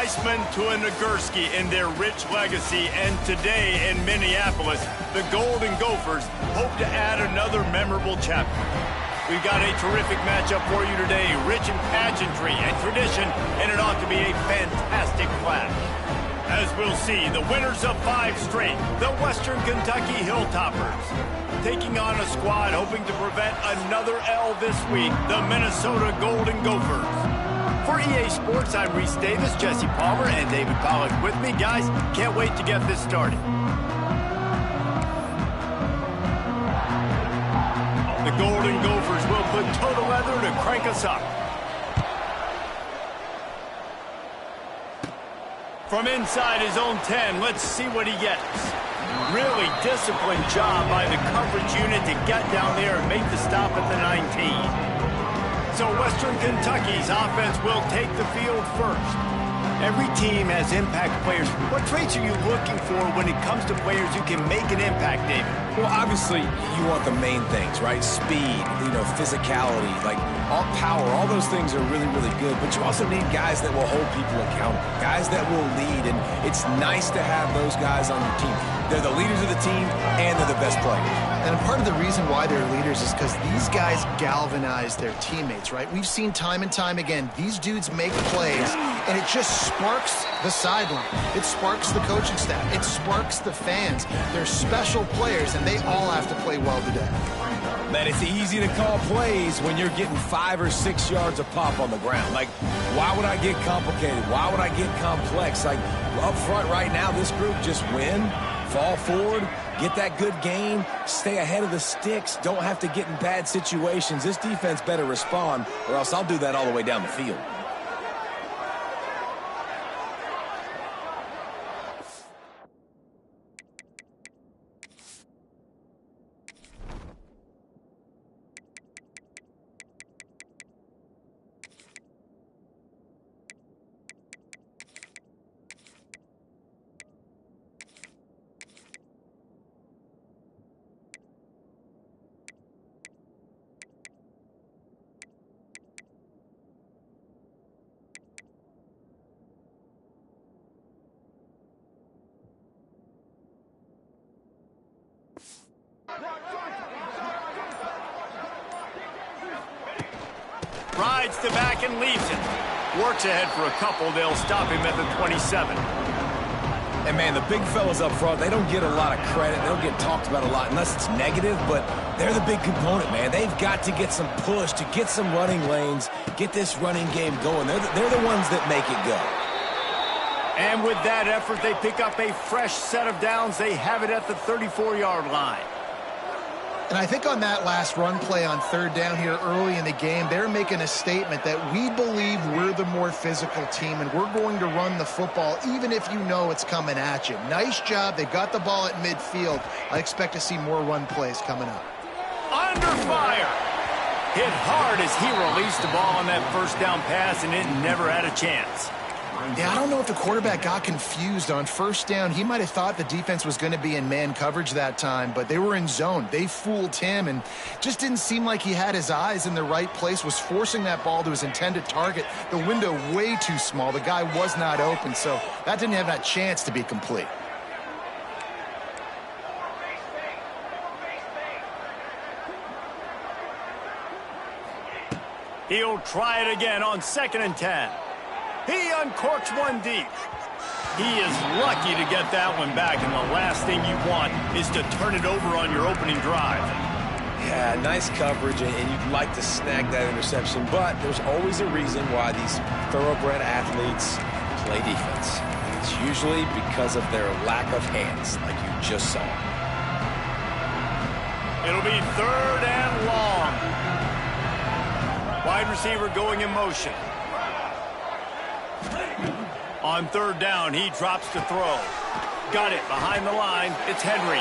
Weissman to a Nagurski in their rich legacy, and today in Minneapolis, the Golden Gophers hope to add another memorable chapter. We've got a terrific matchup for you today, rich in pageantry and tradition, and it ought to be a fantastic clash. As we'll see, the winners of 5 straight, the Western Kentucky Hilltoppers, taking on a squad hoping to prevent another L this week, the Minnesota Golden Gophers. For EA Sports, I'm Reese Davis, Jesse Palmer, and David Pollack with me. Guys, can't wait to get this started. The Golden Gophers will put toe to leather to crank us up. From inside his own 10, let's see what he gets. Really disciplined job by the coverage unit to get down there and make the stop at the 19. So Western Kentucky's offense will take the field first. Every team has impact players. What traits are you looking for when it comes to players who can make an impact, David? Well, obviously, you want the main things, right? Speed, physicality, like all power, all those things are really, really good. But you also need guys that will hold people accountable, guys that will lead. And it's nice to have those guys on your team. They're the leaders of the team, and they're the best players. And part of the reason why they're leaders is because these guys galvanize their teammates, right? We've seen time and time again, these dudes make plays, and it just sparks the sideline. It sparks the coaching staff. It sparks the fans. They're special players, and they all have to play well today. Man, it's easy to call plays when you're getting 5 or 6 yards of pop on the ground. Like, why would I get complicated? Why would I get complex? Like, up front right now, this group just win, fall forward, get that good gain, stay ahead of the sticks, don't have to get in bad situations. This defense better respond, or else I'll do that all the way down the field. Rides the back and leaves it. Works ahead for a couple. They'll stop him at the 27. And, man, the big fellas up front, they don't get a lot of credit. They don't get talked about a lot unless it's negative, but they're the big component, man. They've got to get some push, to get some running lanes, get this running game going. They're the ones that make it go. And with that effort, they pick up a fresh set of downs. They have it at the 34-yard line. And I think on that last run play on 3rd down here early in the game, they're making a statement that we believe we're the more physical team and we're going to run the football even if you know it's coming at you. Nice job. They got the ball at midfield. I expect to see more run plays coming up. Under fire. Hit hard as he released the ball on that 1st down pass, and it never had a chance. Yeah, I don't know if the quarterback got confused on 1st down. He might have thought the defense was going to be in man coverage that time, but they were in zone. They fooled him and just didn't seem like he had his eyes in the right place, was forcing that ball to his intended target. The window way too small. The guy was not open, so that didn't have that chance to be complete. He'll try it again on 2nd and 10. He uncorks one deep. He is lucky to get that one back, and the last thing you want is to turn it over on your opening drive. Yeah, nice coverage, and you'd like to snag that interception, but there's always a reason why these thoroughbred athletes play defense. It's usually because of their lack of hands, like you just saw. It'll be 3rd and long. Wide receiver going in motion. On 3rd down, he drops to throw. Got it behind the line. It's Henry.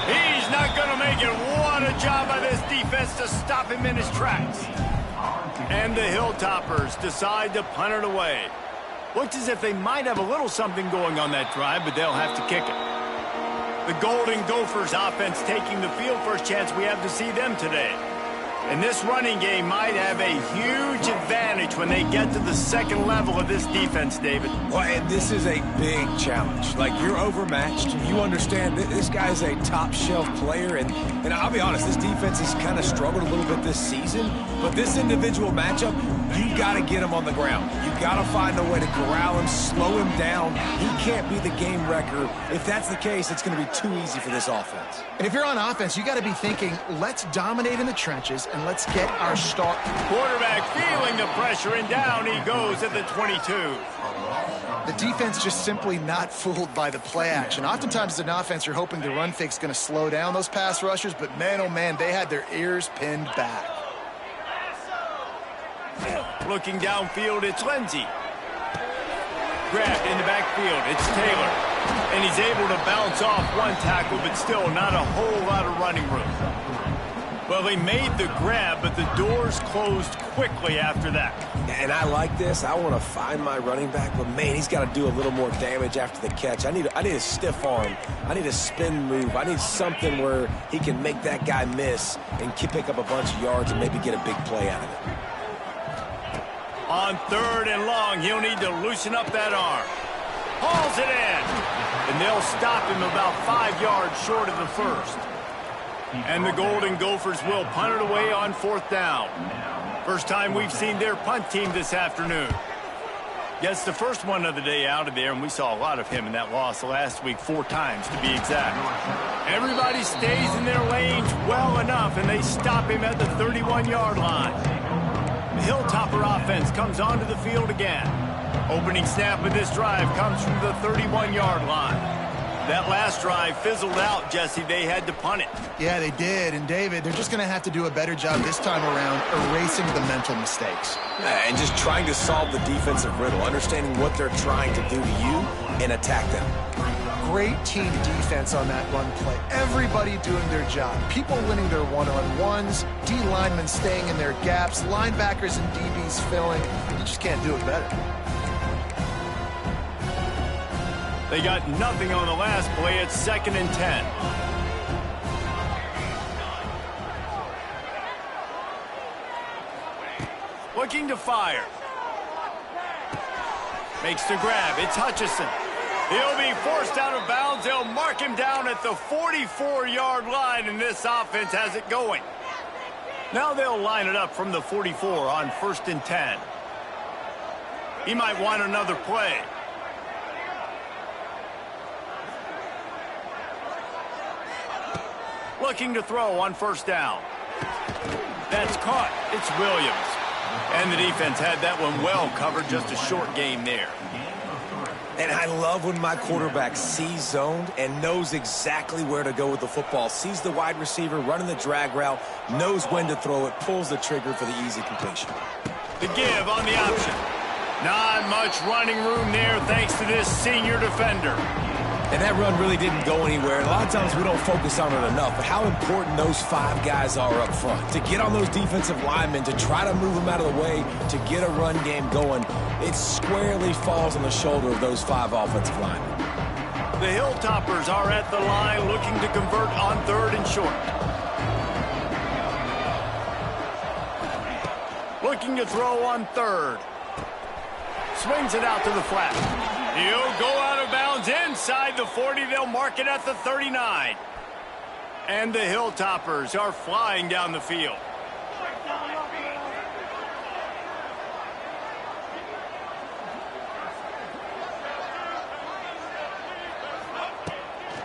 He's not going to make it. What a job by this defense to stop him in his tracks. And the Hilltoppers decide to punt it away. Looks as if they might have a little something going on that drive, but they'll have to kick it. The Golden Gophers offense taking the field. First chance we have to see them today. And this running game might have a huge advantage when they get to the second level of this defense, David. Well, and this is a big challenge. Like, you're overmatched. You understand that this guy's a top-shelf player, and I'll be honest, this defense has kind of struggled a little bit this season, but this individual matchup, you got to get him on the ground. You got to find a way to corral him, slow him down. He can't be the game wrecker. If that's the case, it's going to be too easy for this offense. And if you're on offense, you got to be thinking, let's dominate in the trenches and let's get our start. Quarterback feeling the pressure, and down he goes at the 22. The defense just simply not fooled by the play action. Oftentimes as an offense, you're hoping the run fake's going to slow down those pass rushers, but man, oh man, they had their ears pinned back. Looking downfield, it's Lindsey. Grabbed in the backfield, it's Taylor. And he's able to bounce off one tackle, but still not a whole lot of running room. Well, he made the grab, but the doors closed quickly after that. And I like this. I want to find my running back, but man, he's got to do a little more damage after the catch. I need a stiff arm. I need a spin move. I need something where he can make that guy miss and pick up a bunch of yards and maybe get a big play out of it. On 3rd and long, he'll need to loosen up that arm. Hauls it in. And they'll stop him about 5 yards short of the first. And the Golden Gophers will punt it away on 4th down. First time we've seen their punt team this afternoon. Gets the first one of the day out of there, and we saw a lot of him in that loss last week, 4 times to be exact. Everybody stays in their lanes well enough, and they stop him at the 31-yard line. The Hilltopper offense comes onto the field again. Opening snap of this drive comes from the 31-yard line. That last drive fizzled out, Jesse. They had to punt it. Yeah, they did. And, David, they're just going to have to do a better job this time around erasing the mental mistakes. And just trying to solve the defensive riddle, understanding what they're trying to do to you and attack them. Great team defense on that run play. Everybody doing their job. People winning their one-on-ones, D linemen staying in their gaps, linebackers and DBs filling. You just can't do it better. They got nothing on the last play. It's 2nd and 10. Looking to fire. Makes the grab. It's Hutchison. He'll be forced out of bounds. They'll mark him down at the 44-yard line, and this offense has it going. Now they'll line it up from the 44 on 1st and 10. He might want another play. Looking to throw on 1st down. That's caught. It's Williams. And the defense had that one well covered. Just a short game there. And I love when my quarterback sees zoned and knows exactly where to go with the football. Sees the wide receiver running the drag route, knows when to throw it, pulls the trigger for the easy completion. The give on the option. Not much running room there thanks to this senior defender. And that run really didn't go anywhere. And a lot of times we don't focus on it enough, but how important those 5 guys are up front. To get on those defensive linemen, to try to move them out of the way, to get a run game going, it squarely falls on the shoulder of those 5 offensive linemen. The Hilltoppers are at the line looking to convert on 3rd and short. Looking to throw on 3rd. Swings it out to the flat. He'll go out of bounds inside the 40. They'll mark it at the 39. And the Hilltoppers are flying down the field.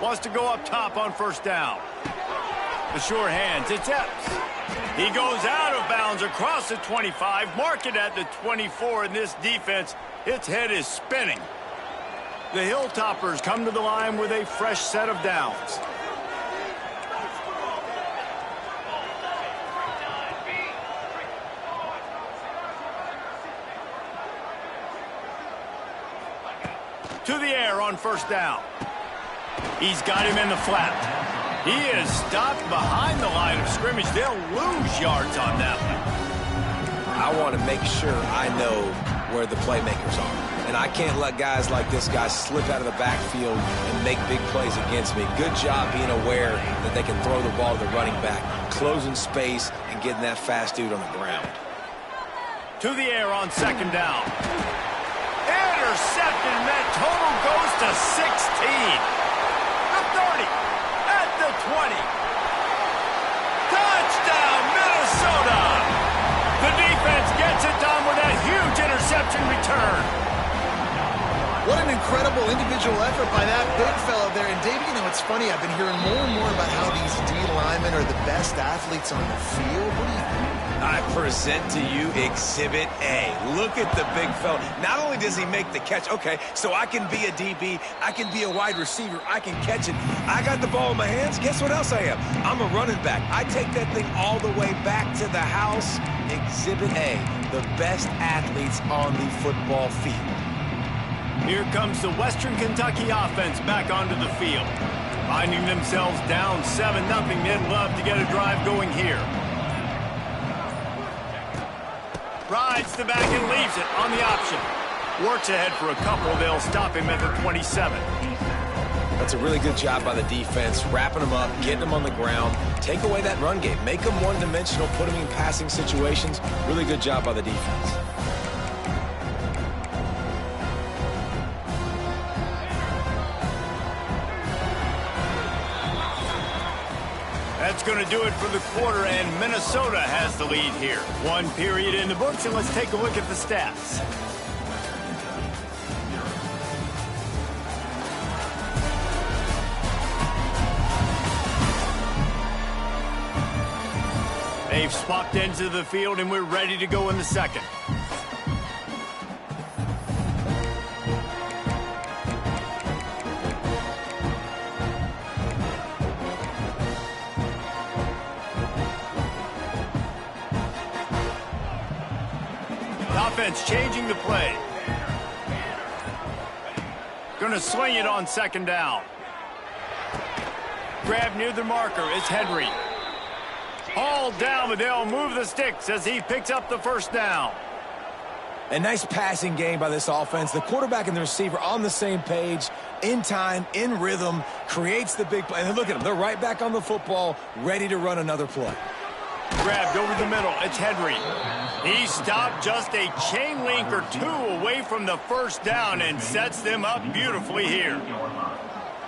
Wants to go up top on 1st down. The sure hands, it's Epps. He goes out of bounds across the 25, mark it at the 24, and this defense, its head is spinning. The Hilltoppers come to the line with a fresh set of downs. To the air on 1st down. He's got him in the flat. He is stopped behind the line of scrimmage. They'll lose yards on that one. I want to make sure I know where the playmakers are. And I can't let guys like this guy slip out of the backfield and make big plays against me. Good job being aware that they can throw the ball to the running back, closing space, and getting that fast dude on the ground. To the air on second down. Intercepted, and that total goes to 16. The 30, at the 20. Touchdown, Minnesota! The defense gets it done with that huge interception return. What an incredible individual effort by that big fella there. And, Dave, you know, it's funny. I've been hearing more and more about how these D linemen are the best athletes on the field. What do you think? I present to you Exhibit A. Look at the big fella. Not only does he make the catch, okay, so I can be a DB, I can be a wide receiver, I can catch it. I got the ball in my hands. Guess what else I am? I'm a running back. I take that thing all the way back to the house. Exhibit A, the best athletes on the football field. Here comes the Western Kentucky offense back onto the field. Finding themselves down 7-0, they'd love to get a drive going here. Rides the back and leaves it on the option. Works ahead for a couple. They'll stop him at the 27. That's a really good job by the defense, wrapping them up, getting them on the ground, take away that run game, make them one-dimensional, put them in passing situations. Really good job by the defense. That's going to do it for the quarter, and Minnesota has the lead here. One period in the books, and let's take a look at the stats. They've swapped ends of the field, and we're ready to go in the second. Offense changing the play. Gonna swing it on second down. Grab near the marker. It's Henry. Hauled down, but they'll move the sticks as he picks up the first down. A nice passing game by this offense. The quarterback and the receiver on the same page, in time, in rhythm, creates the big play. And look at them. They're right back on the football, ready to run another play. Grabbed over the middle. It's Henry. He stopped just a chain link or two away from the first down and sets them up beautifully here.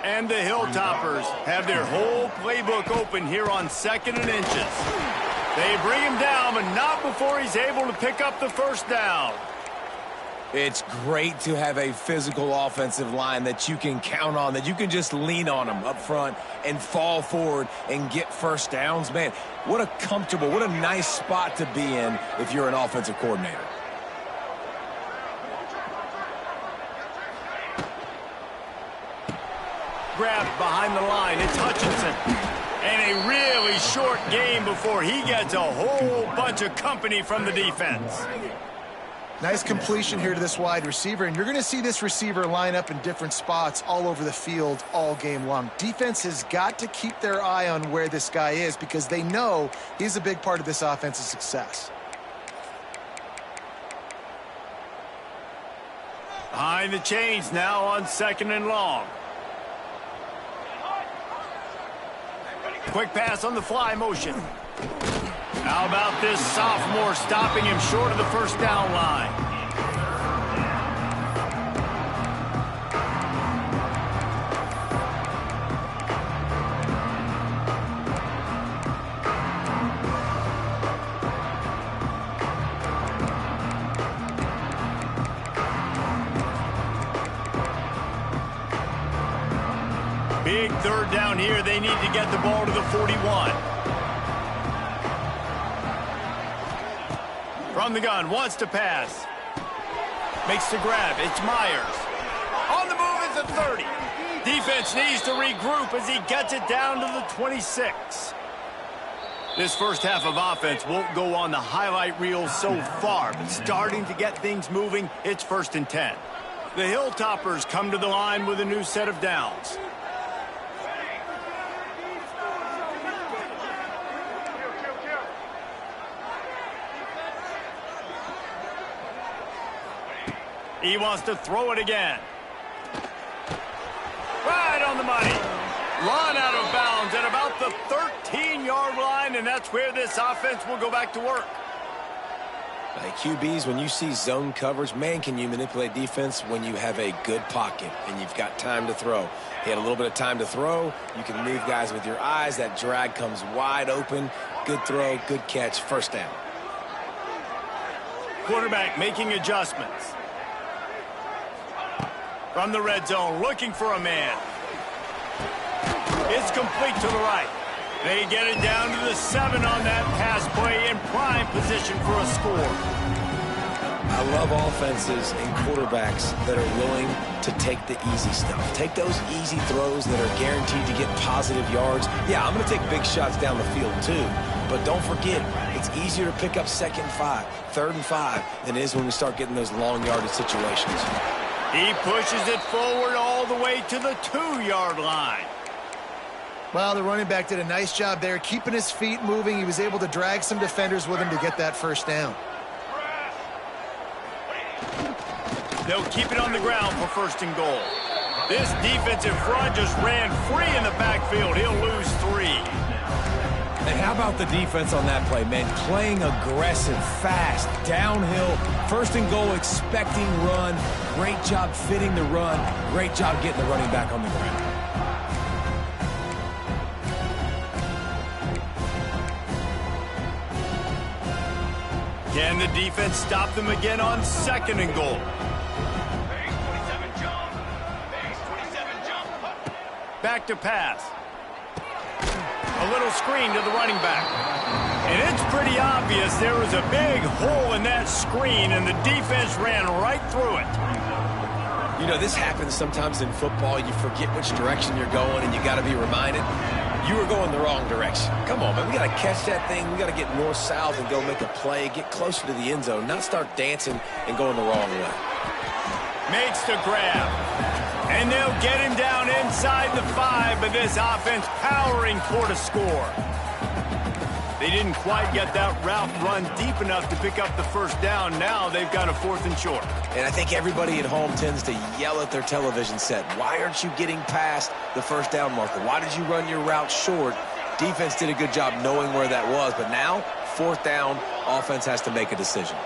And the Hilltoppers have their whole playbook open here on 2nd and inches. They bring him down, but not before he's able to pick up the first down. It's great to have a physical offensive line that you can count on, that you can just lean on them up front and fall forward and get first downs. Man, what a comfortable, what a nice spot to be in if you're an offensive coordinator. Grabbed behind the line. It's Hutchinson. And a really short game before he gets a whole bunch of company from the defense. Nice completion here to this wide receiver, and you're going to see this receiver line up in different spots all over the field all game long. Defense has got to keep their eye on where this guy is because they know he's a big part of this offense's success. Behind the chains now on 2nd and long. Quick pass on the fly motion. How about this sophomore stopping him short of the first down line? Big third down here. They need to get the ball to the 41. From the gun, wants to pass. Makes the grab. It's Myers. On the move is the 30. Defense needs to regroup as he gets it down to the 26. This first half of offense won't go on the highlight reel so far, but starting to get things moving, it's 1st and 10. The Hilltoppers come to the line with a new set of downs. He wants to throw it again. Right on the money. Run out of bounds at about the 13-yard line, and that's where this offense will go back to work. QBs, when you see zone coverage, man, can you manipulate defense when you have a good pocket and you've got time to throw. He had a little bit of time to throw. You can move guys with your eyes. That drag comes wide open. Good throw, good catch, first down. Quarterback making adjustments. From the red zone, looking for a man. It's complete to the right. They get it down to the 7 on that pass play in prime position for a score. I love offenses and quarterbacks that are willing to take the easy stuff. Take those easy throws that are guaranteed to get positive yards. Yeah, I'm going to take big shots down the field too. But don't forget, it's easier to pick up 2nd and 5, 3rd and 5 than it is when we start getting those long yardage situations. He pushes it forward all the way to the 2-yard line. Well, the running back did a nice job there, keeping his feet moving. He was able to drag some defenders with him to get that first down. They'll keep it on the ground for 1st and goal. This defensive front just ran free in the backfield. He'll lose 3. And how about the defense on that play, man? Playing aggressive, fast, downhill, 1st and goal, expecting run. Great job fitting the run. Great job getting the running back on the ground. Can the defense stop them again on 2nd and goal? Back to pass. A little screen to the running back. And it's pretty obvious there was a big hole in that screen, and the defense ran right through it. You know, this happens sometimes in football. You forget which direction you're going, and you got to be reminded. You were going the wrong direction. Come on, man. We got to catch that thing. We got to get north-south and go make a play, get closer to the end zone, not start dancing and going the wrong way. Makes the grab. And they'll get him down inside the 5, but this offense powering toward a score. They didn't quite get that route run deep enough to pick up the 1st down. Now they've got a 4th and short. And I think everybody at home tends to yell at their television set, why aren't you getting past the 1st down marker? Why did you run your route short? Defense did a good job knowing where that was, but now, 4th down, offense has to make a decision.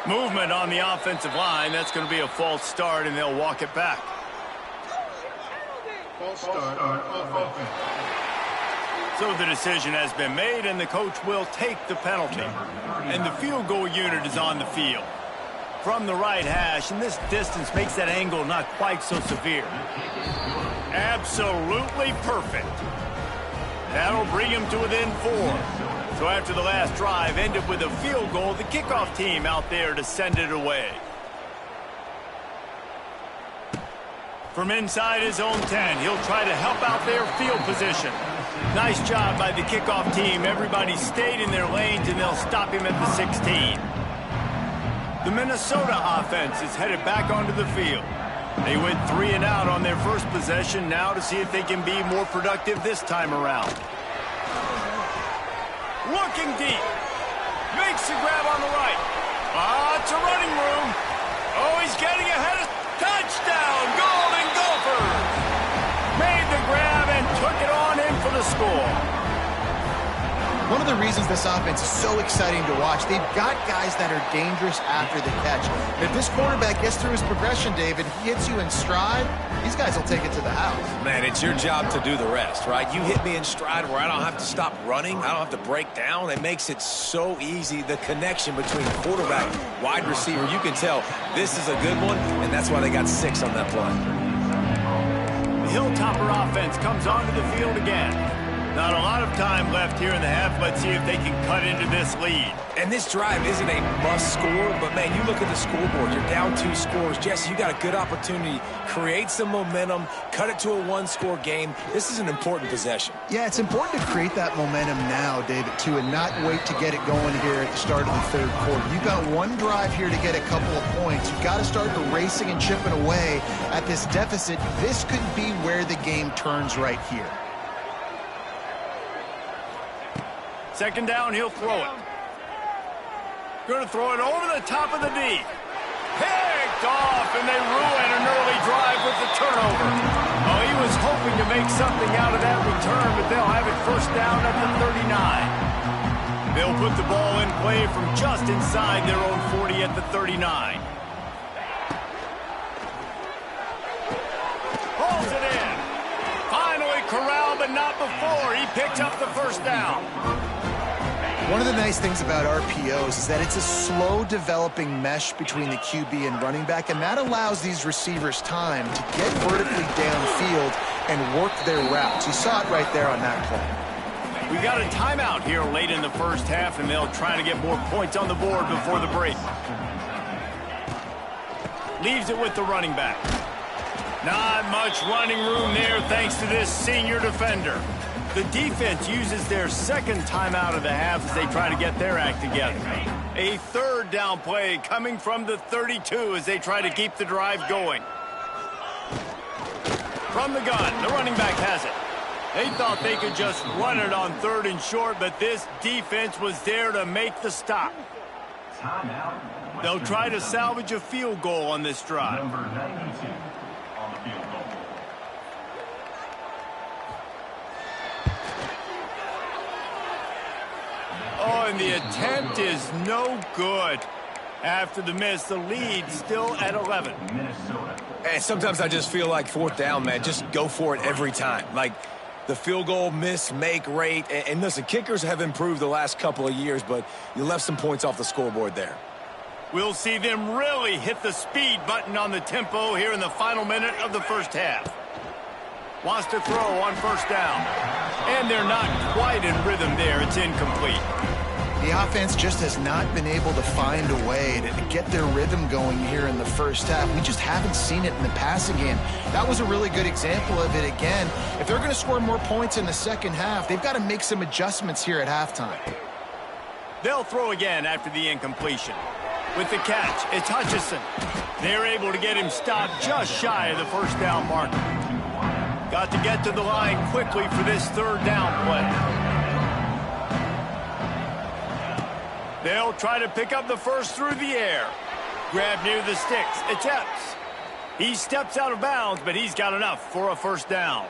Movement on the offensive line. That's going to be a false start, and they'll walk it back. False start on offense. So the decision has been made, and the coach will take the penalty. And the field goal unit is on the field. From the right hash, and this distance makes that angle not quite so severe. Absolutely perfect. That'll bring him to within 4. So after the last drive ended with a field goal, the kickoff team out there to send it away. From inside his own 10, he'll try to help out their field position. Nice job by the kickoff team. Everybody stayed in their lanes, and they'll stop him at the 16. The Minnesota offense is headed back onto the field. They went 3 and out on their first possession, now to see if they can be more productive this time around. Looking deep. Makes the grab on the right. It's a running room. Oh, he's getting ahead of touchdown. Golden Gophers. Made the grab and took it on in for the score. One of the reasons this offense is so exciting to watch, they've got guys that are dangerous after the catch. If this quarterback gets through his progression, David, he hits you in stride, these guys will take it to the house. Man, it's your job to do the rest, right? You hit me in stride where I don't have to stop running. I don't have to break down. It makes it so easy. The connection between quarterback, wide receiver, you can tell this is a good one, and that's why they got 6 on that play. The Hilltopper offense comes onto the field again. Not a lot of time left here in the half. Let's see if they can cut into this lead. And this drive isn't a must score, but, man, you look at the scoreboard. You're down 2 scores. Jesse, you got a good opportunity. Create some momentum. Cut it to a 1-score game. This is an important possession. Yeah, it's important to create that momentum now, David, too, and not wait to get it going here at the start of the 3rd quarter. You've got one drive here to get a couple of points. You've got to start racing and chipping away at this deficit. This could be where the game turns right here. Second down, he'll throw it. Going to throw it over the top of the D. Picked off, and they ruin an early drive with the turnover. Oh, he was hoping to make something out of that return, but they'll have it first down at the 39. They'll put the ball in play from just inside their own 40 at the 39. Holds it in. Finally corralled, but not before. He picked up the first down. One of the nice things about RPOs is that it's a slow-developing mesh between the QB and running back, and that allows these receivers time to get vertically downfield and work their routes. You saw it right there on that play. We got a timeout here late in the first half, and they'll try to get more points on the board before the break. Leaves it with the running back. Not much running room there thanks to this senior defender. The defense uses their second timeout of the half as they try to get their act together. A third down play coming from the 32 as they try to keep the drive going. From the gun, the running back has it. They thought they could just run it on third and short, but this defense was there to make the stop. They'll try to salvage a field goal on this drive. Number 92 on the field goal. Oh, and the attempt is no good. After the miss, the lead still at 11. Minnesota. And sometimes I just feel like fourth down, man, just go for it every time. Like the field goal miss, make rate. And listen, kickers have improved the last couple of years, but you left some points off the scoreboard there. We'll see them really hit the speed button on the tempo here in the final minute of the first half. Wants to throw on first down. And they're not quite in rhythm there. It's incomplete. The offense just has not been able to find a way to get their rhythm going here in the first half. We just haven't seen it in the passing game. That was a really good example of it again. If they're going to score more points in the second half, they've got to make some adjustments here at halftime. They'll throw again after the incompletion. With the catch, it's Hutchison. They're able to get him stopped just shy of the first down marker. Got to get to the line quickly for this third down play. They'll try to pick up the first through the air. Grab near the sticks. Attempts. He steps out of bounds, but he's got enough for a first down.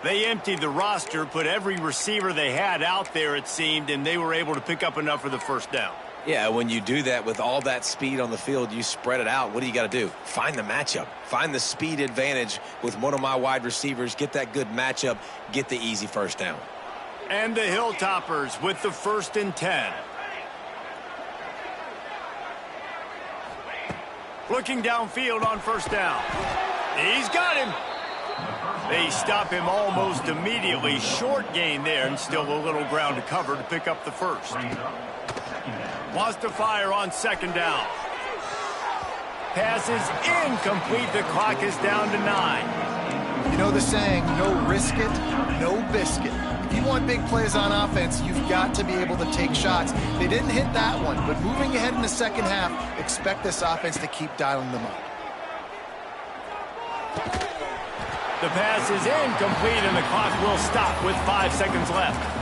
They emptied the roster, put every receiver they had out there, it seemed, and they were able to pick up enough for the first down. Yeah, when you do that with all that speed on the field, you spread it out. What do you got to do? Find the matchup. Find the speed advantage with one of my wide receivers. Get that good matchup. Get the easy first down. And the Hilltoppers with the 1st and 10. Looking downfield on first down. He's got him. They stop him almost immediately. Short gain there, and still a little ground to cover to pick up the first. Wants to fire on second down. Pass is incomplete. The clock is down to 9. You know the saying, no risk it, no biscuit. If you want big plays on offense, you've got to be able to take shots. They didn't hit that one, but moving ahead in the second half, expect this offense to keep dialing them up. The pass is incomplete, and the clock will stop with 5 seconds left.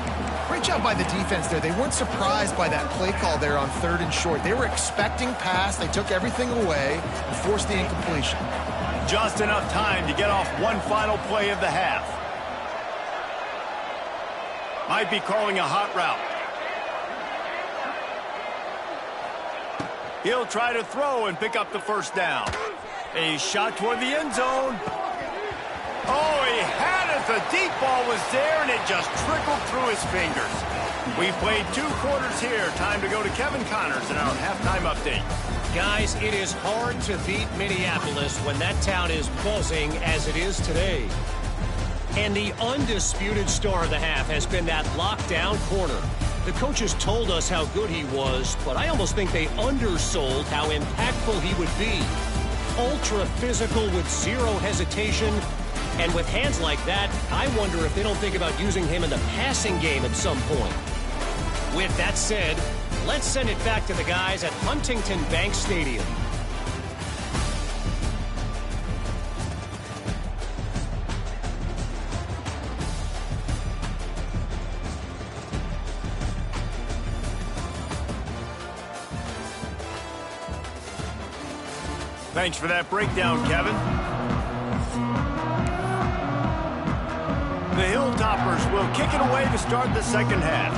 Great job by the defense there. They weren't surprised by that play call there on 3rd and short. They were expecting pass. They took everything away and forced the incompletion. Just enough time to get off one final play of the half. Might be calling a hot route. He'll try to throw and pick up the first down. A shot toward the end zone. Oh, he had it. The deep ball was there, and it just trickled through his fingers. We played 2 quarters here. Time to go to Kevin Connors in our halftime update. Guys, it is hard to beat Minneapolis when that town is buzzing as it is today. And the undisputed star of the half has been that lockdown corner. The coaches told us how good he was, but I almost think they undersold how impactful he would be. Ultra physical with zero hesitation. And with hands like that, I wonder if they don't think about using him in the passing game at some point. With that said, let's send it back to the guys at Huntington Bank Stadium. Thanks for that breakdown, Kevin. The Hilltoppers will kick it away to start the second half.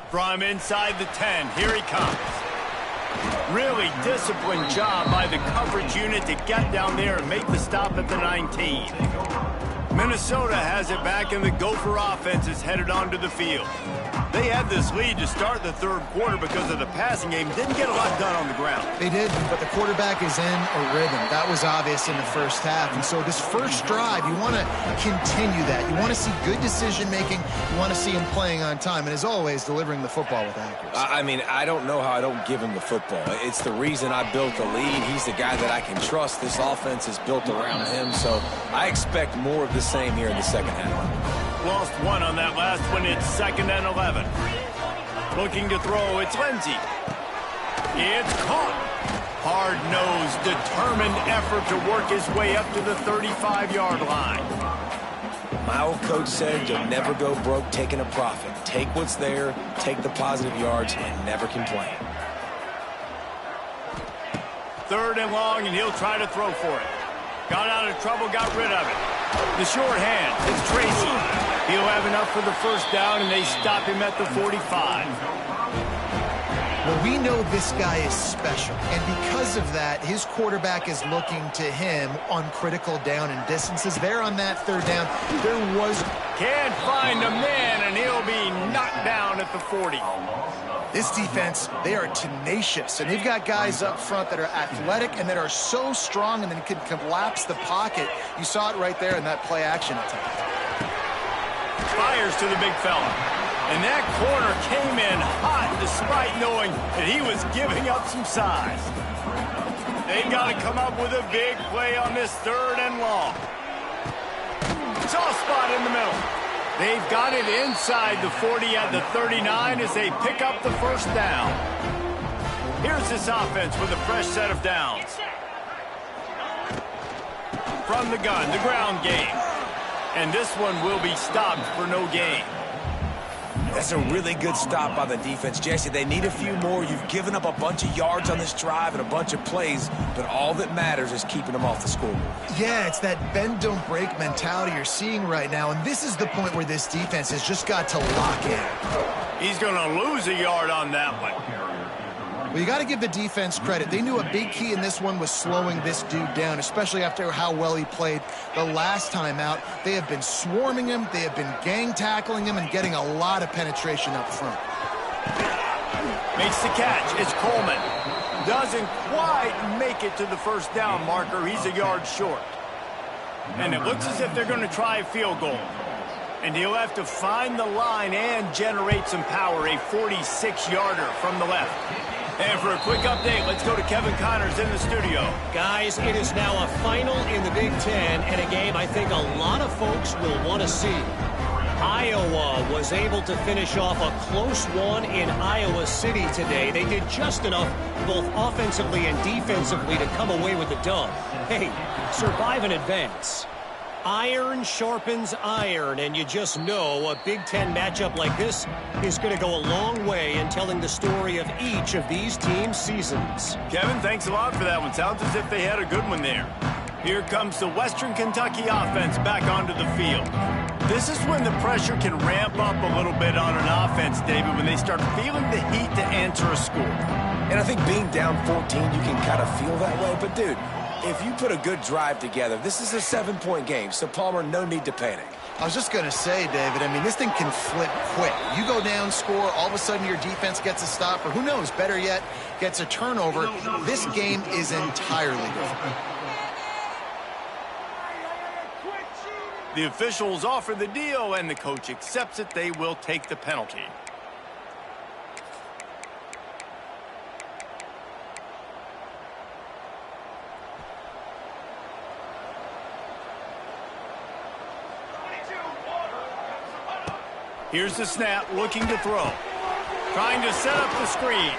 From inside the 10, here he comes. Really disciplined job by the coverage unit to get down there and make the stop at the 19. Minnesota has it back, and the Gopher offense is headed onto the field. They had this lead to start the third quarter because of the passing game. Didn't get a lot done on the ground. They did, but the quarterback is in a rhythm. That was obvious in the first half. And so this first drive, you want to continue that. You want to see good decision-making. You want to see him playing on time. And as always, delivering the football with accuracy. I mean, I don't know how I don't give him the football. It's the reason I built the lead. He's the guy that I can trust. This offense is built around him. So I expect more of the same here in the second half. Lost one on that last one. It's 2nd and 11. Looking to throw. It's Lindsey. It's caught. Hard-nosed, determined effort to work his way up to the 35-yard line. My old coach said you'll never go broke taking a profit. Take what's there, take the positive yards, and never complain. 3rd and long, and he'll try to throw for it. Got out of trouble, got rid of it. The short hand, it's Tracy. He'll have enough for the first down, and they stop him at the 45. Well, we know this guy is special, and because of that, his quarterback is looking to him on critical down and distances. There on that 3rd down, there was... Can't find a man, and he'll be knocked down at the 40. This defense, they are tenacious, and they've got guys up front that are athletic and that are so strong and then can collapse the pocket. You saw it right there in that play-action attempt. Fires to the big fella. And that corner came in hot despite knowing that he was giving up some size. They've got to come up with a big play on this 3rd and long. Soft spot in the middle. They've got it inside the 40 at the 39 as they pick up the first down. Here's this offense with a fresh set of downs. From the gun, the ground game. And this one will be stopped for no gain. That's a really good stop by the defense, Jesse. They need a few more. You've given up a bunch of yards on this drive and a bunch of plays, but all that matters is keeping them off the scoreboard. Yeah, it's that bend, don't break mentality you're seeing right now, and this is the point where this defense has just got to lock in. He's going to lose a yard on that one. Well, you got to give the defense credit. They knew a big key in this one was slowing this dude down, especially after how well he played the last time out. They have been swarming him, they have been gang tackling him, and getting a lot of penetration up front. Makes the catch. It's Coleman. Doesn't quite make it to the first down marker. He's a yard short. And it looks as if they're going to try a field goal. And he'll have to find the line and generate some power. A 46-yarder from the left. And for a quick update, let's go to Kevin Connors in the studio. Guys, it is now a final in the Big Ten, and a game I think a lot of folks will want to see. Iowa was able to finish off a close one in Iowa City today. They did just enough, both offensively and defensively, to come away with the dub. Hey, survive and advance. Iron sharpens iron, and you just know a Big Ten matchup like this is going to go a long way in telling the story of each of these teams' seasons. Kevin, thanks a lot for that one. Sounds as if they had a good one there. Here comes the Western Kentucky offense back onto the field. This is when the pressure can ramp up a little bit on an offense, David, when they start feeling the heat to answer a score. And I think being down 14, you can kind of feel that way. But, dude, if you put a good drive together, this is a 7-point game. So, Palmer, no need to panic. I was just going to say, David, I mean, this thing can flip quick. You go down, score, all of a sudden your defense gets a stop, or who knows, better yet, gets a turnover. This game is entirely different. The officials offer the deal, and the coach accepts it. They will take the penalty. Here's the snap, looking to throw. Trying to set up the screen.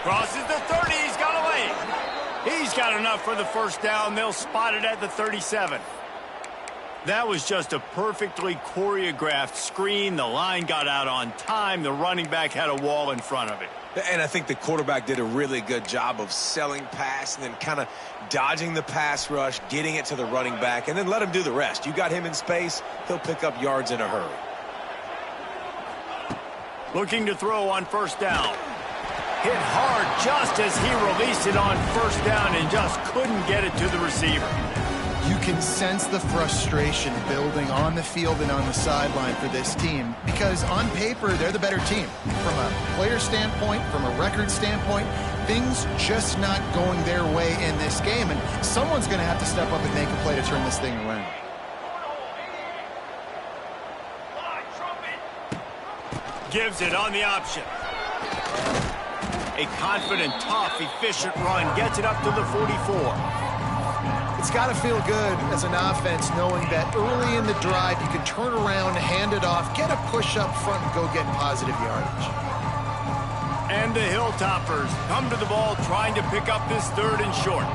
Crosses the 30, he's got away. He's got enough for the first down. They'll spot it at the 37. That was just a perfectly choreographed screen. The line got out on time. The running back had a wall in front of it. And I think the quarterback did a really good job of selling pass and then kind of dodging the pass rush, getting it to the running back, and then let him do the rest. You got him in space, he'll pick up yards in a hurry. Looking to throw on first down. Hit hard just as he released it on first down and just couldn't get it to the receiver. You can sense the frustration building on the field and on the sideline for this team because on paper, they're the better team. From a player standpoint, from a record standpoint, things just not going their way in this game, and someone's going to have to step up and make a play to turn this thing around. Gives it on the option. A confident, tough, efficient run gets it up to the 44. It's got to feel good as an offense knowing that early in the drive you can turn around, hand it off, get a push up front, and go get positive yardage. And the Hilltoppers come to the ball trying to pick up this third and short.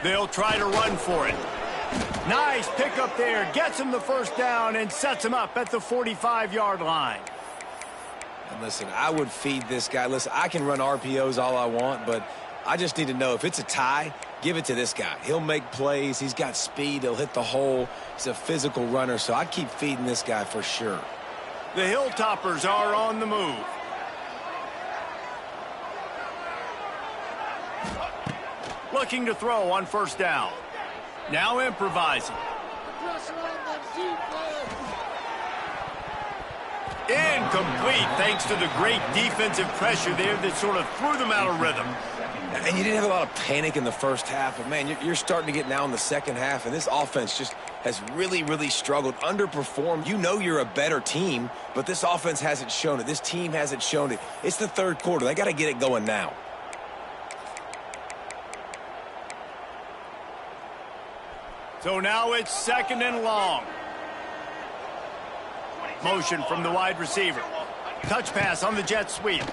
They'll try to run for it. Nice pickup there. Gets him the first down and sets him up at the 45-yard line. And listen, I would feed this guy. Listen, I can run RPOs all I want, but I just need to know if it's a tie, give it to this guy. He'll make plays. He's got speed. He'll hit the hole. He's a physical runner, so I keep feeding this guy for sure. The Hilltoppers are on the move. Looking to throw on first down. Now improvising. Incomplete thanks to the great defensive pressure there that sort of threw them out of rhythm. And you didn't have a lot of panic in the first half, but, man, you're starting to get now in the second half, and this offense just has really, really struggled, underperformed. You know you're a better team, but this offense hasn't shown it. This team hasn't shown it. It's the third quarter. They got to get it going now. So now it's second and long. Motion from the wide receiver. Touch pass on the jet sweep.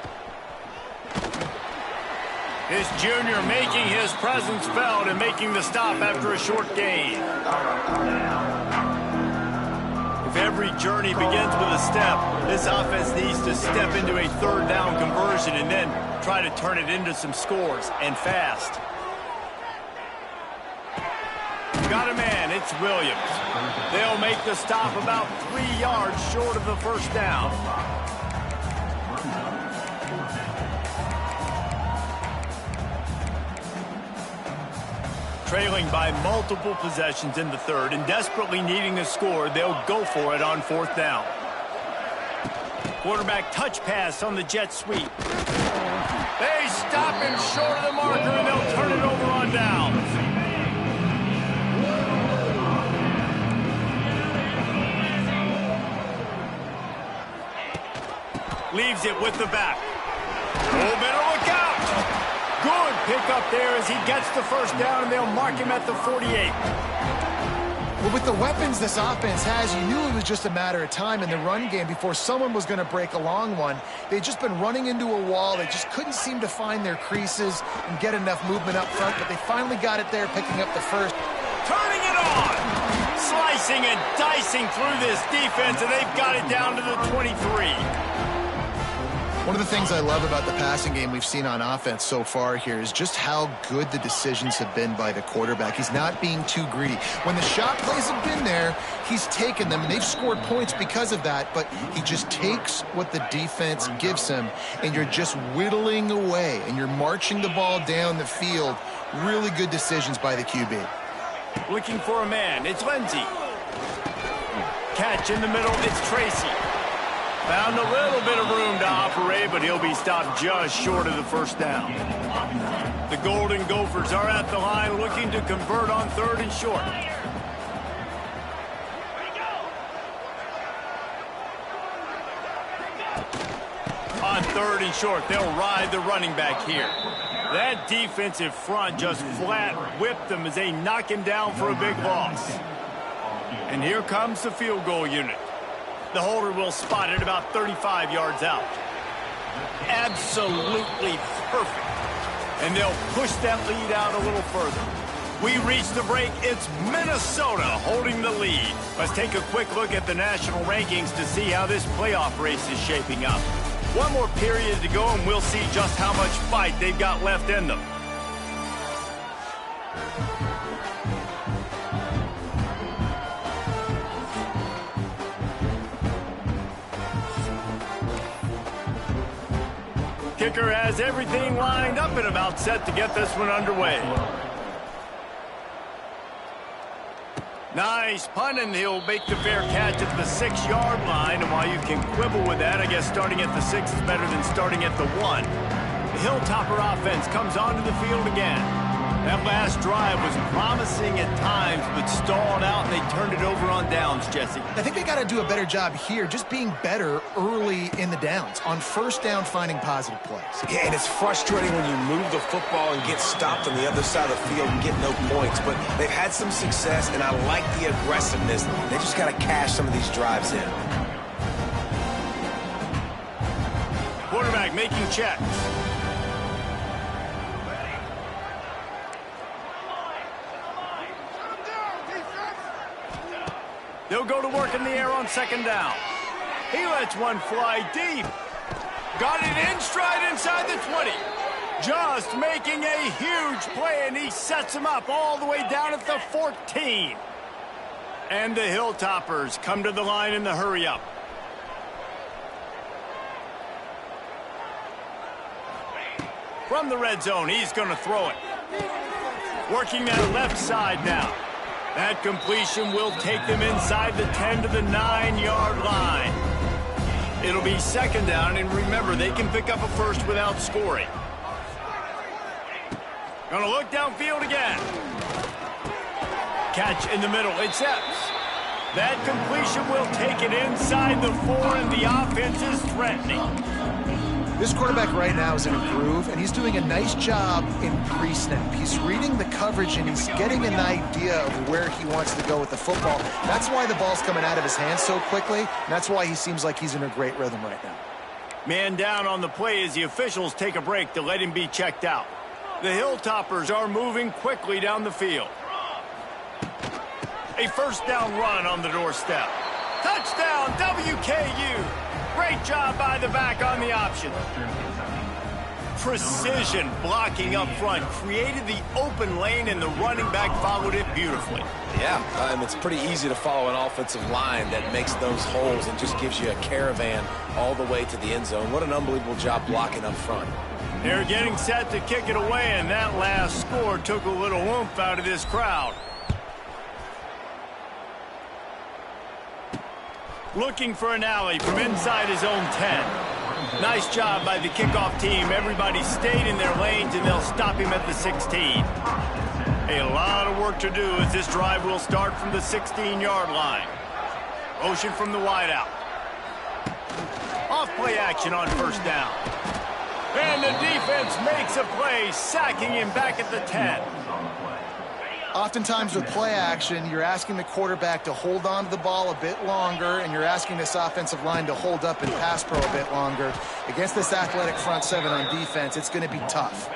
This junior making his presence felt and making the stop after a short gain. If every journey begins with a step, this offense needs to step into a third down conversion and then try to turn it into some scores, and fast. Got a man, it's Williams. They'll make the stop about 3 yards short of the first down. Trailing by multiple possessions in the third and desperately needing a score, they'll go for it on fourth down. Quarterback touch pass on the jet sweep. They stop him short of the marker and they'll turn it over on downs. Leaves it with the back. Oh, better look out. Good pickup there as he gets the first down, and they'll mark him at the 48. Well, with the weapons this offense has, you knew it was just a matter of time in the run game before someone was going to break a long one. They'd just been running into a wall. They just couldn't seem to find their creases and get enough movement up front, but they finally got it there, picking up the first. Turning it on. Slicing and dicing through this defense, and they've got it down to the 23. One of the things I love about the passing game we've seen on offense so far here is just how good the decisions have been by the quarterback. He's not being too greedy. When the shot plays have been there, he's taken them, and they've scored points because of that, but he just takes what the defense gives him, and you're just whittling away, and you're marching the ball down the field. Really good decisions by the QB. Looking for a man, it's Lindsey. Catch in the middle, it's Tracy. Found a little bit of room to operate, but he'll be stopped just short of the first down. The Golden Gophers are at the line looking to convert on third and short. On third and short, they'll ride the running back here. That defensive front just flat whipped them as they knock him down for a big loss. And here comes the field goal unit. The holder will spot it about 35 yards out. Absolutely perfect. And they'll push that lead out a little further. We reach the break. It's Minnesota holding the lead. Let's take a quick look at the national rankings to see how this playoff race is shaping up. One more period to go, and we'll see just how much fight they've got left in them. Kicker has everything lined up and about set to get this one underway. Nice punt, and he'll make the fair catch at the 6-yard line. And while you can quibble with that, I guess starting at the 6 is better than starting at the 1. The Hilltopper offense comes onto the field again. That last drive was promising at times, but stalled out, and they turned it over on downs, Jesse. I think they got to do a better job here, just being better early in the downs. On first down, finding positive plays. Yeah, and it's frustrating when you move the football and get stopped on the other side of the field and get no points. But they've had some success, and I like the aggressiveness. They just got to cash some of these drives in. Quarterback making checks. They'll go to work in the air on second down. He lets one fly deep. Got it in stride inside the 20. Just making a huge play, and he sets him up all the way down at the 14. And the Hilltoppers come to the line in the hurry-up. From the red zone, he's going to throw it. Working that left side now. That completion will take them inside the 10 to the 9-yard line. It'll be second down, and remember, they can pick up a first without scoring. Gonna look downfield again. Catch in the middle. It's Epps. That completion will take it inside the 4, and the offense is threatening. This quarterback right now is in a groove, and he's doing a nice job in pre-snap. He's reading the coverage, and he's getting an idea of where he wants to go with the football. That's why the ball's coming out of his hands so quickly, and that's why he seems like he's in a great rhythm right now. Man down on the play as the officials take a break to let him be checked out. The Hilltoppers are moving quickly down the field. A first down run on the doorstep. Touchdown, WKU. Great job by the back on the option. Precision blocking up front created the open lane, and the running back followed it beautifully. Yeah, and it's pretty easy to follow an offensive line that makes those holes and just gives you a caravan all the way to the end zone. What an unbelievable job blocking up front. They're getting set to kick it away, and that last score took a little oomph out of this crowd. Looking for an alley from inside his own 10. Nice job by the kickoff team. Everybody stayed in their lanes, and they'll stop him at the 16. A lot of work to do as this drive will start from the 16-yard line. Motion from the wideout. Off play action on first down. And the defense makes a play, sacking him back at the 10. Oftentimes with play action, you're asking the quarterback to hold on to the ball a bit longer, and you're asking this offensive line to hold up and pass pro a bit longer. Against this athletic front seven on defense, it's going to be tough.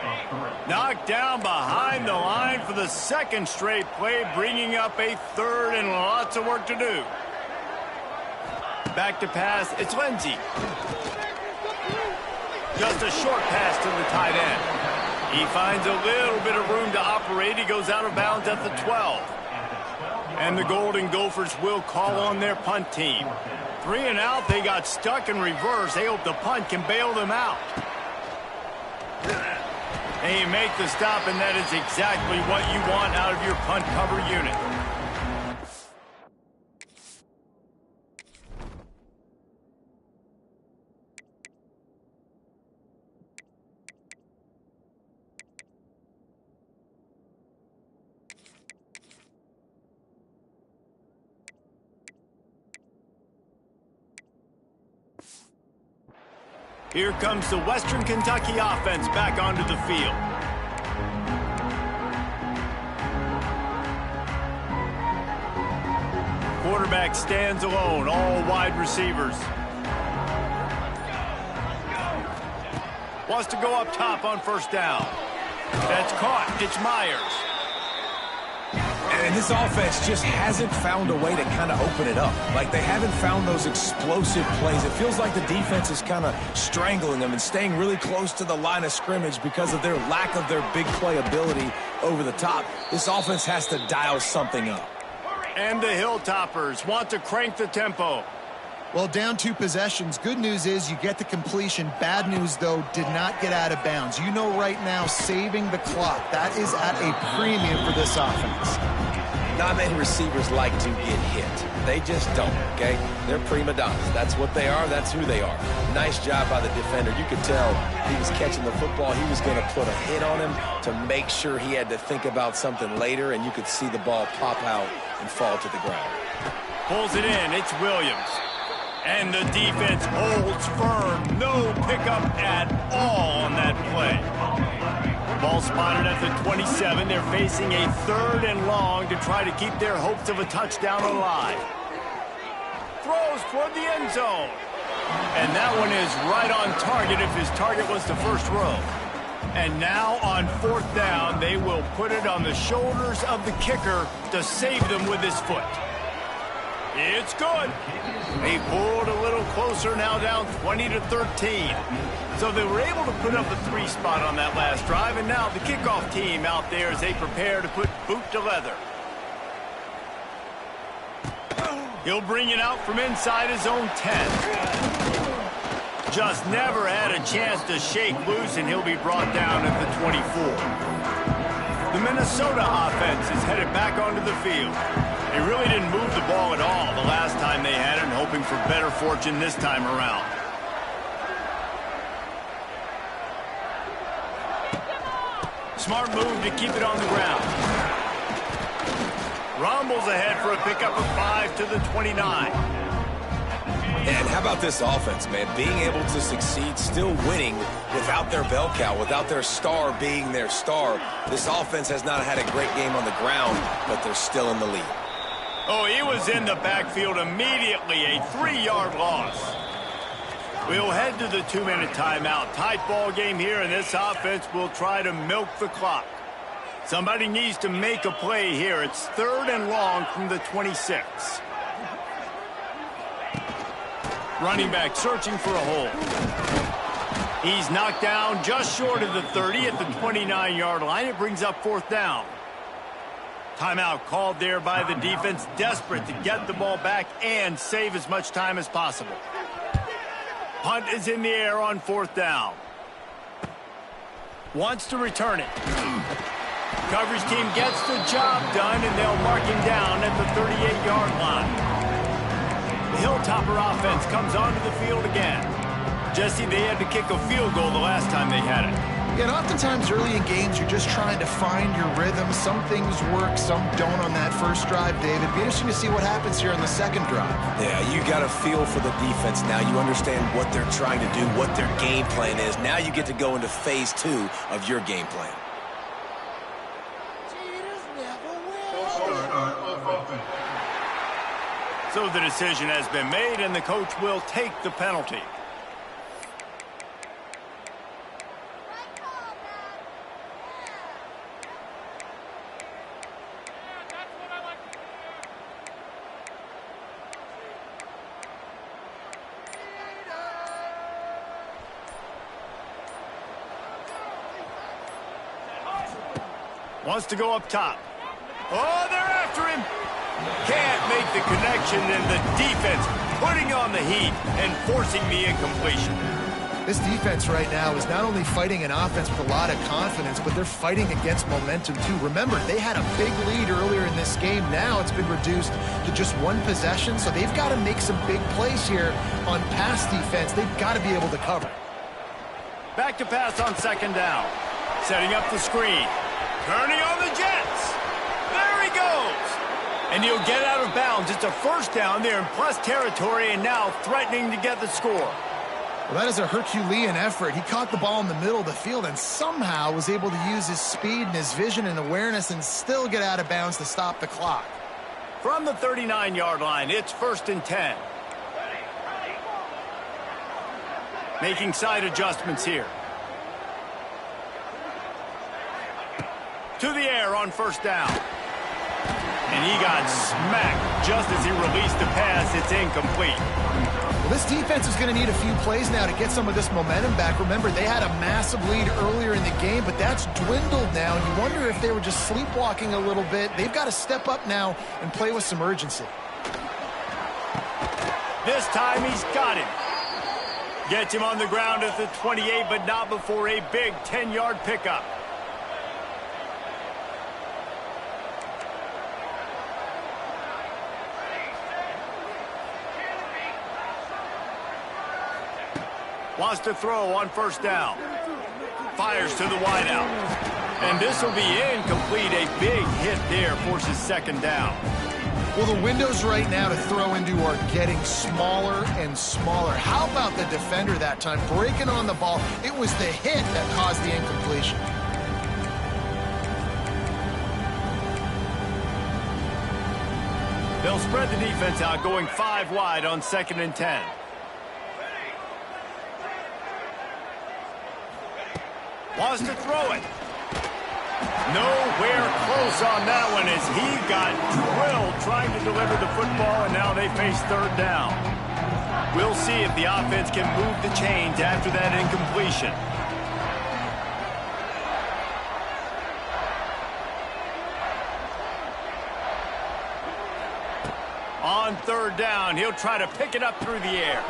Knocked down behind the line for the second straight play, bringing up a third and lots of work to do. Back to pass, it's Lindsey. Just a short pass to the tight end. He finds a little bit of room to operate. He goes out of bounds at the 12. And the Golden Gophers will call on their punt team. 3 and out, they got stuck in reverse. They hope the punt can bail them out. They make the stop, and that is exactly what you want out of your punt cover unit. Here comes the Western Kentucky offense back onto the field. quarterback stands alone, all wide receivers. Wants to go up top on first down. That's caught. It's Myers. And this offense just hasn't found a way to kind of open it up. Like, they haven't found those explosive plays. It feels like the defense is kind of strangling them and staying really close to the line of scrimmage because of their lack of their big play ability over the top. This offense has to dial something up. And the Hilltoppers want to crank the tempo. Well, down 2 possessions. Good news is you get the completion. Bad news, though, did not get out of bounds. You know right now, saving the clock, that is at a premium for this offense. Not many receivers like to get hit. They just don't, okay? They're prima donnas. That's what they are. That's who they are. Nice job by the defender. You could tell he was catching the football. He was going to put a hit on him to make sure he had to think about something later, and you could see the ball pop out and fall to the ground. Pulls it in. It's Williams. And the defense holds firm. No pickup at all on that play. Ball spotted at the 27. They're facing a 3rd and long to try to keep their hopes of a touchdown alive. Throws toward the end zone. And that one is right on target if his target was the first row. And now on 4th down, they will put it on the shoulders of the kicker to save them with his foot. It's good. They pulled a little closer, now down 20-13. So they were able to put up the 3 spot on that last drive, and now the kickoff team out there as they prepare to put boot to leather. He'll bring it out from inside his own 10. Just never had a chance to shake loose, and he'll be brought down at the 24. The Minnesota offense is headed back onto the field. They really didn't move the ball at all the last time they had it, and hoping for better fortune this time around. Smart move to keep it on the ground. Rumbles ahead for a pickup of 5 to the 29. And how about this offense, man? Being able to succeed, still winning without their bell cow, without their star being their star. This offense has not had a great game on the ground, but they're still in the lead. Oh, he was in the backfield immediately, a 3-yard loss. We'll head to the 2-minute timeout. Tight ball game here, and this offense will try to milk the clock. Somebody needs to make a play here. It's 3rd and long from the 26. Running back searching for a hole. He's knocked down just short of the 30 at the 29-yard line. It brings up 4th down. Timeout called there by the defense, desperate to get the ball back and save as much time as possible. Punt is in the air on 4th down. Wants to return it. Coverage team gets the job done, and they'll mark him down at the 38-yard line. The Hilltopper offense comes onto the field again. Jesse, they had to kick a field goal the last time they had it. Yeah, and oftentimes early in games, you're just trying to find your rhythm. Some things work, some don't on that first drive, David. It'd be interesting to see what happens here on the second drive. Yeah, you got a feel for the defense now. You understand what they're trying to do, what their game plan is. Now you get to go into phase 2 of your game plan. So the decision has been made, and the coach will take the penalty. Wants to go up top. Oh, they're after him. Can't make the connection, and the defense putting on the heat and forcing the incompletion. This defense right now is not only fighting an offense with a lot of confidence, but they're fighting against momentum too. Remember, they had a big lead earlier in this game. Now it's been reduced to just 1 possession, so they've got to make some big plays here on pass defense. They've got to be able to cover. Back to pass on 2nd down. Setting up the screen. Turning on the Jets. There he goes. And he'll get out of bounds. It's a 1st down there in plus territory, and now threatening to get the score. Well, that is a Herculean effort. He caught the ball in the middle of the field and somehow was able to use his speed and his vision and awareness and still get out of bounds to stop the clock. From the 39-yard line, it's 1st and 10. Making side adjustments here. To the air on 1st down. And he got smacked just as he released the pass. It's incomplete. Well, this defense is going to need a few plays now to get some of this momentum back. Remember, they had a massive lead earlier in the game, but that's dwindled now. And you wonder if they were just sleepwalking a little bit. They've got to step up now and play with some urgency. This time he's got him. Gets him on the ground at the 28, but not before a big 10-yard pickup. Wants to throw on 1st down. Fires to the wideout. And this will be incomplete. A big hit there forces 2nd down. Well, the windows right now to throw into are getting smaller and smaller. How about the defender that time breaking on the ball? It was the hit that caused the incompletion. They'll spread the defense out, going 5 wide on 2nd and 10. Wants to throw it. Nowhere close on that one as he got drilled trying to deliver the football, and now they face 3rd down. We'll see if the offense can move the chains after that incompletion. On 3rd down, he'll try to pick it up through the air.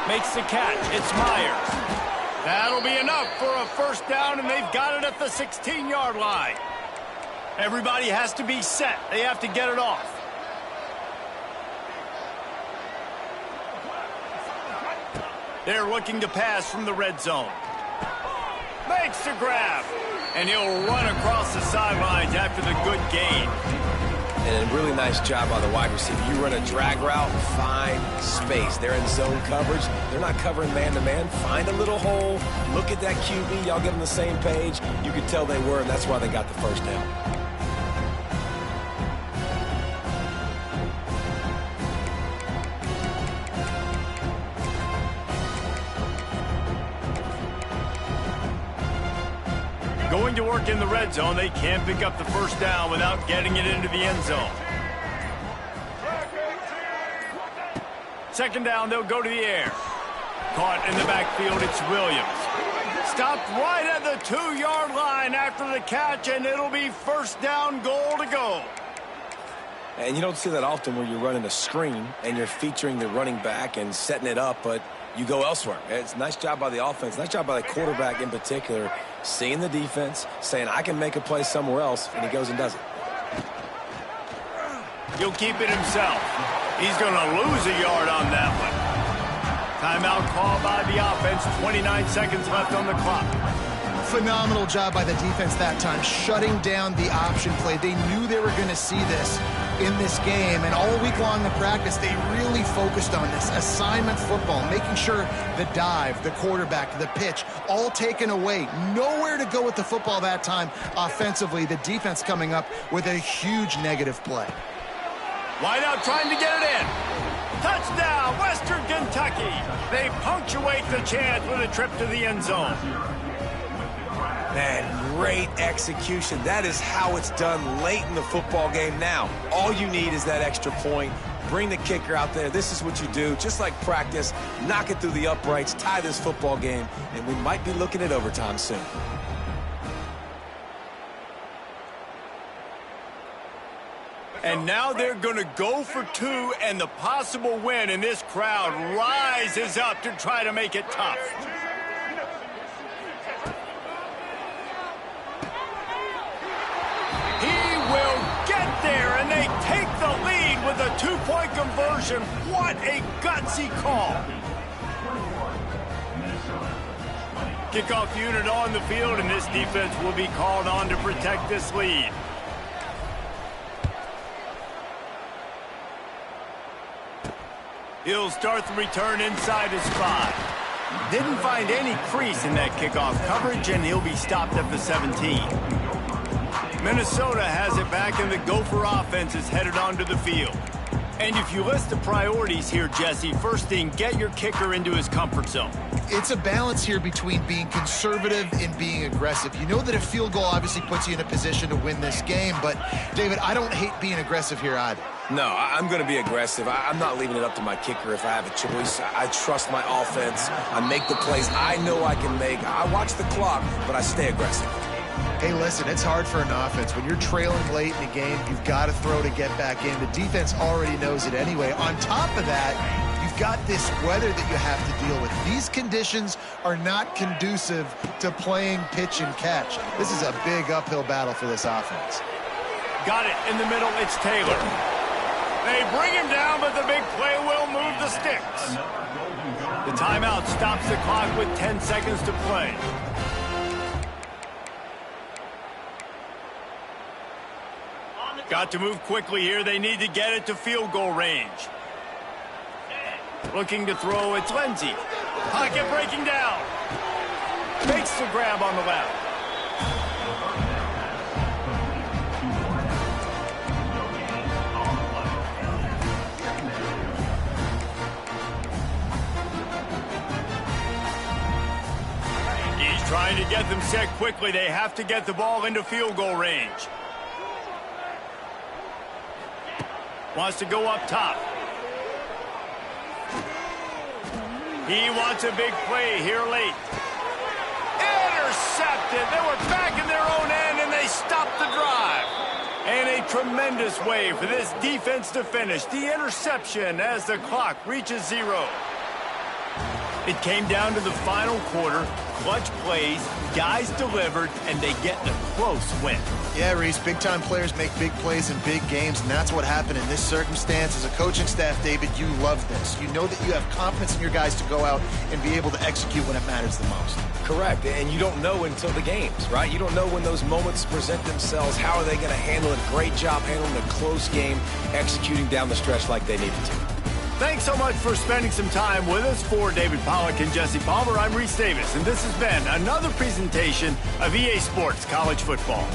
Makes the catch. It's Myers. That'll be enough for a 1st down, and they've got it at the 16-yard line. Everybody has to be set. They have to get it off. They're looking to pass from the red zone. Makes the grab, and he'll run across the sidelines after the good gain. And a really nice job by the wide receiver. You run a drag route, find space. They're in zone coverage. They're not covering man-to-man. Find a little hole. Look at that QB. Y'all get on the same page. You could tell they were, and that's why they got the 1st down. Going to work in the red zone. They can't pick up the 1st down without getting it into the end zone. 2nd down, they'll go to the air. Caught in the backfield, it's Williams. Stopped right at the 2-yard line after the catch, and it'll be 1st down, goal to go. And you don't see that often where you're running a screen and you're featuring the running back and setting it up, but you go elsewhere. It's a nice job by the offense, nice job by the quarterback in particular, seeing the defense, saying, I can make a play somewhere else, and he goes and does it. He'll keep it himself. He's going to lose a yard on that one. Timeout called by the offense, 29 seconds left on the clock. Phenomenal job by the defense that time, shutting down the option play. They knew they were going to see this in this game, and all week long in practice, they really focused on this assignment football, making sure the dive, the quarterback, the pitch, all taken away. Nowhere to go with the football that time offensively. The defense coming up with a huge negative play. Wideout trying to get it in. Touchdown, Western Kentucky. They punctuate the chance with a trip to the end zone. Man, great execution. That is how it's done late in the football game now. All you need is that extra point. Bring the kicker out there. This is what you do. Just like practice, knock it through the uprights, tie this football game, and we might be looking at overtime soon. And now they're going to go for 2 and the possible win, and this crowd rises up to try to make it tough. He will get there, and they take the lead with a 2-point conversion. What a gutsy call. Kickoff unit on the field, and this defense will be called on to protect this lead. He'll start the return inside his 5. Didn't find any crease in that kickoff coverage, and he'll be stopped at the 17. Minnesota has it back, and the Gopher offense is headed onto the field. And if you list the priorities here, Jesse, first thing, get your kicker into his comfort zone. It's a balance here between being conservative and being aggressive. You know that a field goal obviously puts you in a position to win this game, but, David, I don't hate being aggressive here either. No, I'm going to be aggressive. I'm not leaving it up to my kicker if I have a choice. I trust my offense. I make the plays I know I can make. I watch the clock, but I stay aggressive. Hey, listen, it's hard for an offense. When you're trailing late in the game, you've got to throw to get back in. The defense already knows it anyway. On top of that, you've got this weather that you have to deal with. These conditions are not conducive to playing pitch and catch. This is a big uphill battle for this offense. Got it in the middle. It's Taylor. They bring him down, but the big play will move the sticks. The timeout stops the clock with 10 seconds to play. Got to move quickly here. They need to get it to field goal range. Looking to throw, it's Lindsey. Pocket breaking down. Makes the grab on the left. He's trying to get them set quickly. They have to get the ball into field goal range. Wants to go up top. He wants a big play here late. Intercepted. They were back in their own end, and they stopped the drive. And a tremendous way for this defense to finish. The interception as the clock reaches 0. It came down to the final quarter. Clutch plays, guys delivered, and they get a close win. Yeah, Reese, big-time players make big plays in big games, and that's what happened in this circumstance. As a coaching staff, David, you love this. You know that you have confidence in your guys to go out and be able to execute when it matters the most. Correct, and you don't know until the games, right? You don't know when those moments present themselves. How are they going to handle it? Great job handling a close game, executing down the stretch like they needed to. Thanks so much for spending some time with us. For David Pollack and Jesse Palmer, I'm Reese Davis, and this has been another presentation of EA Sports College Football.